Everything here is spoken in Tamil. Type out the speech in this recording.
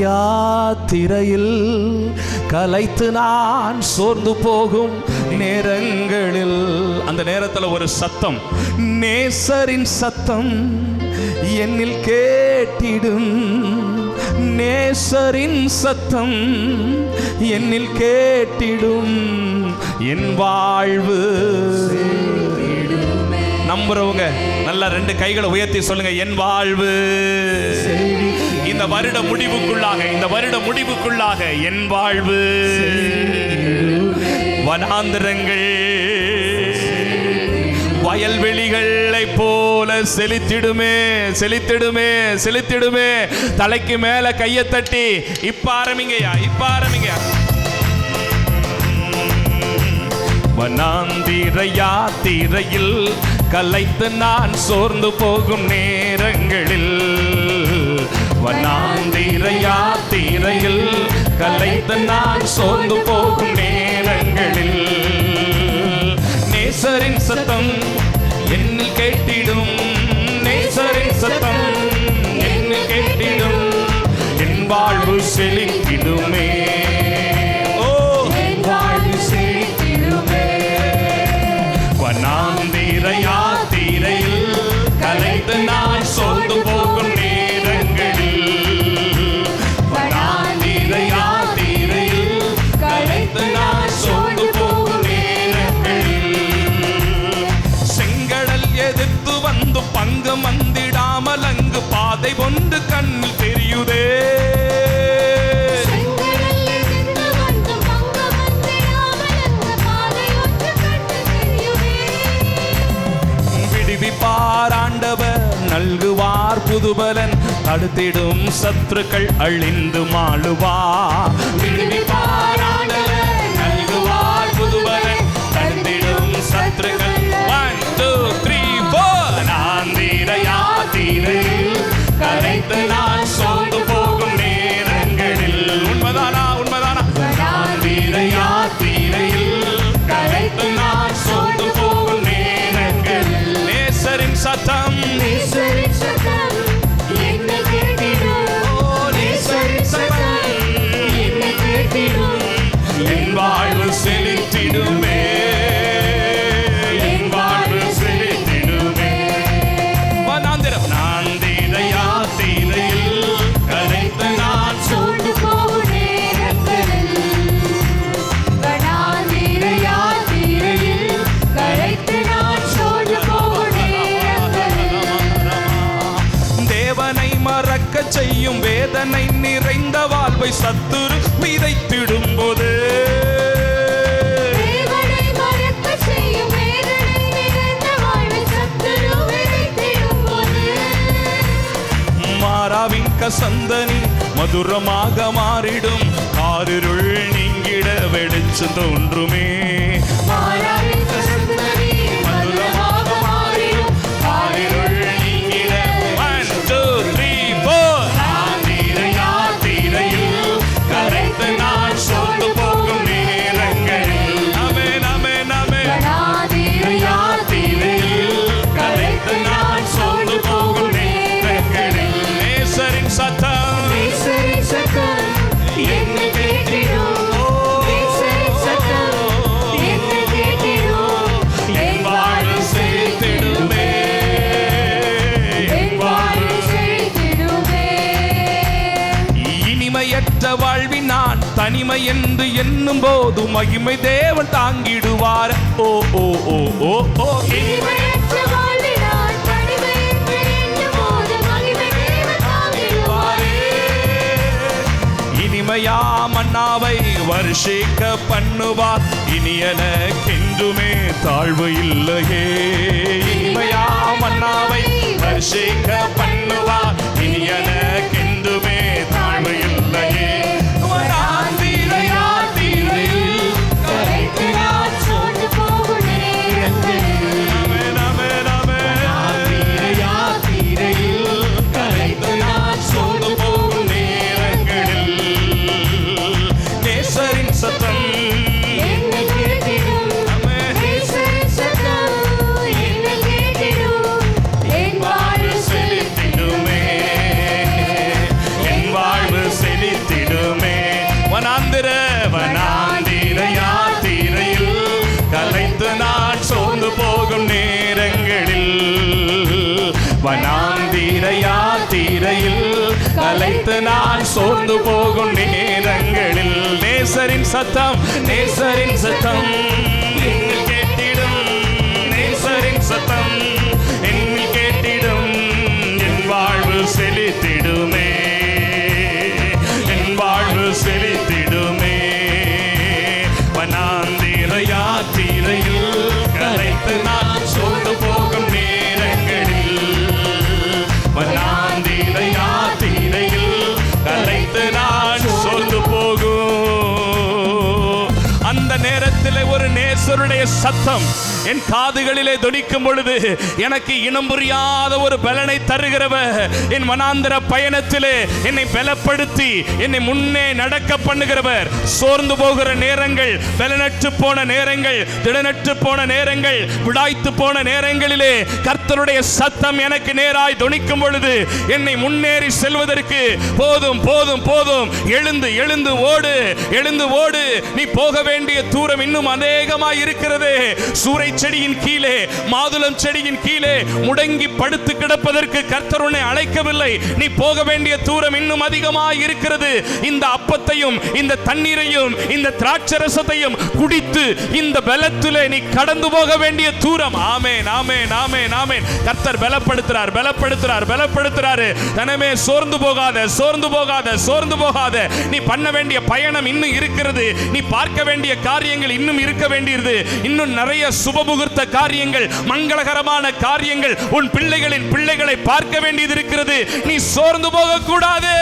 யாத்திரையில் கலைத்து நான் சோர்ந்து போகும் நேரங்களில், அந்த நேரத்தில் ஒரு சத்தம், நேசரின் சத்தம் என்னில் கேட்டிடும், நேசரின் சத்தம் என்னில் கேட்டிடும், என் வாழ்வு. நம்புறவங்க நல்லா ரெண்டு கைகளை உயர்த்தி சொல்லுங்க, என் வாழ்வு. இந்த வருட முடிவுக்குள்ளாக என் வாழ்வு வனாந்திரங்கள் வயல்வெளிகளை போல செழித்திடுமே. தலைக்கு மேல கையை தட்டி இப்ப ஆரம்பிங்கயா. வனாந்திர யாத்திரையில் கலைத்து நான் சோர்ந்து போகும் நேரங்களில், வனாந்திர யாத்திரையில் கலைத்து நான் சோர்ந்து போகும் நேரங்களில், நேசரின் சத்தம் என்னில் கேட்டிடும், நேசரின் சத்தம் என்னில் கேட்டிடும், என் வாழ்வு செழித்திடுமே. வனாந்திர யாத்திரையில் கலைத்து நான் சோர்ந்து போகும் நேரங்களில், வனாந்திர யாத்திரையில் கலைத்து நான் சோர்ந்து போகும் நேரங்களில், செங்கடல் எதிர்த்து வந்து பங்கு வந்திடாமல் அங்கு பாதை ஒன்று கண்ணில் தெரியுதே, பாராண்டவர் நல்குவார் புதுபலன், தடுத்திடும் சத்துருக்கள் அழிந்து மாளுவார். பாராண்டவர் நல்குவார் புதுபலன், தடுத்திடும் சத்துருக்கள். 1 2 3 4 வனாந்திர யாத்திரையில் கலைத்து நான் சோர்ந்து போகும் நேரங்களில், உண்மைதானா? வனாந்திர யாத்திரையில் கலைத்து நான் சோர்ந்து போகும் நேரங்களில், நேசரின் சத்தம் என்னை கேட்டிடும், நேசரின் சத்தம் என்னை கேட்டிடும், என் வாழ்வு செழித்திடுமே, என் வாழ்வு செழித்திடுமே. வனாந்திர யாத்திரையில் கலைத்து நான் சோர்ந்து போகும் நேரங்களில், வனாந்திர யாத்திரையில் கலைத்து நான் சோர்ந்து போகும் நேரங்களில், தேவனை மறக்க செய்யும் வேதனை நிறைந்த வாழ்வை சத்துரு விதைத்திடும் போது, மாறாவின் கசந்தனி மதுரமாக மாறிடும், காரிருள் நீங்கிட வெடிச்சு தோன்றுமே, மாறாவின் கசந்தனி மதுரமாக மாறிடும், காரிருள் நீங்கிட. 1 2 3 4 வனாந்திர யாத்திரையில் கலைத்து நான் சோர்ந்து போகும் நேரங்களில், வனாந்திர யாத்திரையில் கலைத்து நான் சோர்ந்து போகும் நேரங்களில், நேசரின் சத்தம் என்னை கேட்டிடும், நேசரின் சத்தம் என்னை கேட்டிடும், என் வாழ்வு செழித்திடுமே, என் வாழ்வு செழித்திடுமே. இனிமையற்ற வாழ்வின் நான் தனிமை என்று எண்ணும் போது மகிமை தேவன் தாங்கிடுவார். ஓ ஓ ஓ ஓ ஓ இனிமையற்ற வாழ்வின் நான் தனிமை என்று எண்ணும் போது மகிமை தேவன் தாங்கிடுவார். இனிமையா மன்னாவை வருஷிக்க பண்ணுவார், இனி எனக்கென்றுமே தாழ்வு இல்லையே, இனிமையா மன்னாவை வருஷிக்க பண்ணுவார், இனி எனக்கென்றுமே தாழ்வு இல்லையே, வனாந்திர யாத்திரையில் கலைத்து நான் சோர்ந்து போகும் நேரங்களில், வனாந்திர யாத்திரையில் கலைத்து நான் சோர்ந்து போகும் நேரங்களில், நேசரின் சத்தம் என்னை கேட்டிடும், நேசரின் சத்தம் என்னை கேட்டிடும், என் வாழ்வு செழித்திடுமே. வனாந்திர யாத்திரையில் கலைத்து நான் சோர்ந்து போகும் நேரங்களில், வனாந்திர யாத்திரையில் கலைத்து நான் சோர்ந்து போகும் நேரங்களில், நேசரின் சத்தம் என்னில் கேட்டிடும், நேசரின் சத்தம் என்னில் கேட்டிடும், என் வாழ்வு செழித்திடுமே, என் வாழ்வு செழித்திடுமே. வனாந்திர யாத்திரையில் கலைத்து நான் சோர்ந்து போகும் நேரங்களில், வனாந்திர யாத்திரையில் கலைத்து நான் சோர்ந்து போகும் அந்த நேரத்தில் ஒரு நேசருடைய சத்தம் என் காதுகளிலே தொனிக்கும் பொழுது எனக்கு இனம் புரியாத ஒரு பலனை தருகிறவர், என் வனாந்திர பயணத்திலே என்னை பலப்படுத்தி என்னை முன்னே நடக்க பண்ணுகிறவர். சோர்ந்து போகிற நேரங்கள், பலனற்று போன நேரங்கள், திடனற்று போன நேரங்கள், விடாய்த்து போன நேரங்களிலே கர்த்தருடைய சத்தம் எனக்கு நேராய் தொனிக்கும் பொழுது என்னை முன்னேறி செல்வதற்கு போதும் போதும் போதும், எழுந்து எழுந்து ஓடு, எழுந்து ஓடு, நீ போக வேண்டிய தூரம் இன்னும் அநேகமாய் இருக்கிறது. சூறை செடியின் கீழே, மாதுளம் செடியின் கீழே முடங்கி படுத்து கிடப்பதற்கு கர்த்தர் உன்னை அழைக்கவில்லை. நீ போக வேண்டிய தூரம் இன்னும் அதிகமாய் இருக்கிறது. இந்த அப்பத்தையும் இந்த தண்ணீரையும் இந்த திராட்சரசத்தையும் குடித்து இந்த பலத்திலே நீ கடந்து போக வேண்டிய தூரம். ஆமென், ஆமென், ஆமென், ஆமென். கர்த்தர் பலப்படுத்துறார், பலப்படுத்துறார், பலப்படுத்துறாரு. தனமே சோர்ந்து போகாத, சோர்ந்து போகாத, சோர்ந்து போகாத. நீ பண்ண வேண்டிய பயணம் இன்னும் இருக்கிறது. நீ பார்க்க வேண்டிய காரியங்கள் இன்னும் இருக்க வேண்டியது. இன்னும் நிறைய சுபமுகூர்த்த காரியங்கள், மங்களகரமான காரியங்கள், உன் பிள்ளைகளின் பிள்ளைகளை பார்க்க வேண்டியது இருக்கிறது. நீ சோர்ந்து போக கூடாது.